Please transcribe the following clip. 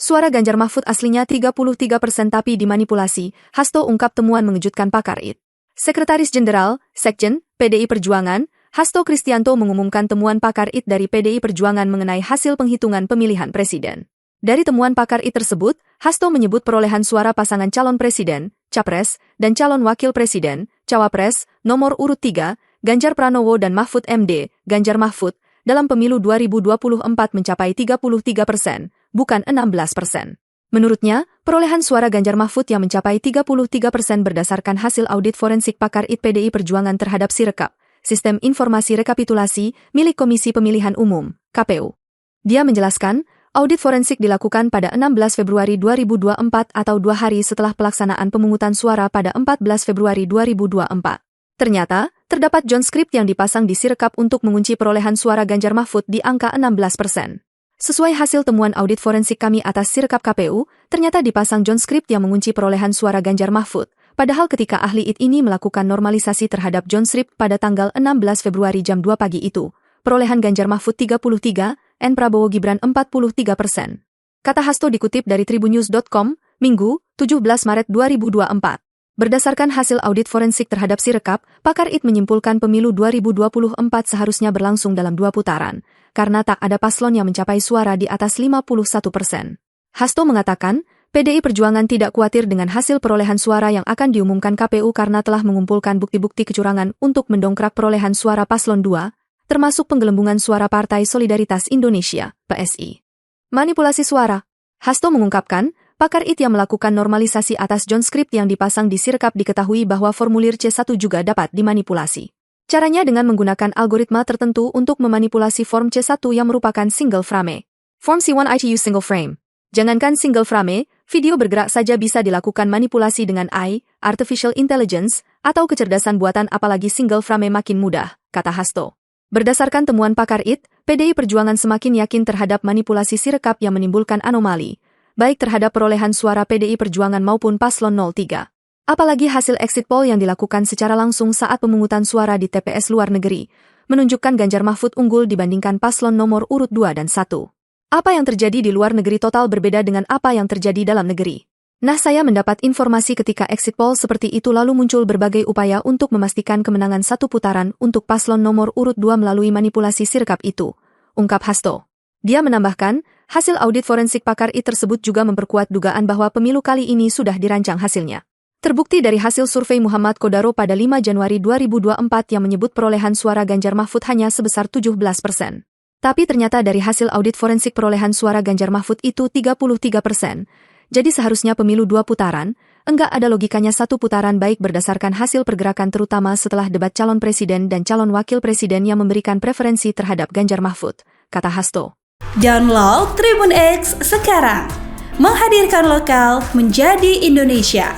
Suara Ganjar Mahfud aslinya 33% tapi dimanipulasi, Hasto ungkap temuan mengejutkan pakar IT. Sekretaris Jenderal, Sekjen, PDI Perjuangan, Hasto Kristianto mengumumkan temuan pakar IT dari PDI Perjuangan mengenai hasil penghitungan pemilihan presiden. Dari temuan pakar IT tersebut, Hasto menyebut perolehan suara pasangan calon presiden, Capres, dan calon wakil presiden, Cawapres, nomor urut 3, Ganjar Pranowo dan Mahfud MD, Ganjar Mahfud, dalam pemilu 2024 mencapai 33%, bukan 16%. Menurutnya, perolehan suara Ganjar Mahfud yang mencapai 33% berdasarkan hasil audit forensik pakar IT PDI Perjuangan terhadap Sirekap, Sistem Informasi Rekapitulasi, milik Komisi Pemilihan Umum, KPU. Dia menjelaskan, audit forensik dilakukan pada 16 Februari 2024 atau 2 hari setelah pelaksanaan pemungutan suara pada 14 Februari 2024. Ternyata, terdapat John script yang dipasang di Sirekap untuk mengunci perolehan suara Ganjar Mahfud di angka 16%. Sesuai hasil temuan audit forensik kami atas Sirekap KPU, ternyata dipasang John script yang mengunci perolehan suara Ganjar Mahfud. Padahal ketika ahli IT ini melakukan normalisasi terhadap John script pada tanggal 16 Februari jam 2 pagi itu, perolehan Ganjar Mahfud 33, N Prabowo Gibran 43%. Kata Hasto dikutip dari tribunnews.com, Minggu, 17 Maret 2024. Berdasarkan hasil audit forensik terhadap Sirekap, pakar IT menyimpulkan pemilu 2024 seharusnya berlangsung dalam 2 putaran, karena tak ada paslon yang mencapai suara di atas 51%. Hasto mengatakan, PDI Perjuangan tidak khawatir dengan hasil perolehan suara yang akan diumumkan KPU karena telah mengumpulkan bukti-bukti kecurangan untuk mendongkrak perolehan suara paslon 2, termasuk penggelembungan suara Partai Solidaritas Indonesia, PSI. Manipulasi suara. Hasto mengungkapkan, pakar IT yang melakukan normalisasi atas John script yang dipasang di Sirekap diketahui bahwa formulir C1 juga dapat dimanipulasi. Caranya dengan menggunakan algoritma tertentu untuk memanipulasi form C1 yang merupakan single frame. Form C1 ITU single frame. Jangankan single frame, video bergerak saja bisa dilakukan manipulasi dengan AI, artificial intelligence, atau kecerdasan buatan apalagi single frame makin mudah, kata Hasto. Berdasarkan temuan pakar IT, PDI Perjuangan semakin yakin terhadap manipulasi Sirekap yang menimbulkan anomali, baik terhadap perolehan suara PDI Perjuangan maupun Paslon 03. Apalagi hasil exit poll yang dilakukan secara langsung saat pemungutan suara di TPS luar negeri, menunjukkan Ganjar Mahfud unggul dibandingkan Paslon nomor urut 2 dan 1. Apa yang terjadi di luar negeri total berbeda dengan apa yang terjadi dalam negeri. Nah, saya mendapat informasi ketika exit poll seperti itu lalu muncul berbagai upaya untuk memastikan kemenangan satu putaran untuk Paslon nomor urut 2 melalui manipulasi Sirekap itu, ungkap Hasto. Dia menambahkan, hasil audit forensik pakar IT tersebut juga memperkuat dugaan bahwa pemilu kali ini sudah dirancang hasilnya. Terbukti dari hasil survei Muhammad Kodaro pada 5 Januari 2024 yang menyebut perolehan suara Ganjar Mahfud hanya sebesar 17%. Tapi ternyata dari hasil audit forensik perolehan suara Ganjar Mahfud itu 33%. Jadi seharusnya pemilu 2 putaran, enggak ada logikanya 1 putaran baik berdasarkan hasil pergerakan terutama setelah debat calon presiden dan calon wakil presiden yang memberikan preferensi terhadap Ganjar Mahfud, kata Hasto. Download Tribun X sekarang, menghadirkan lokal menjadi Indonesia.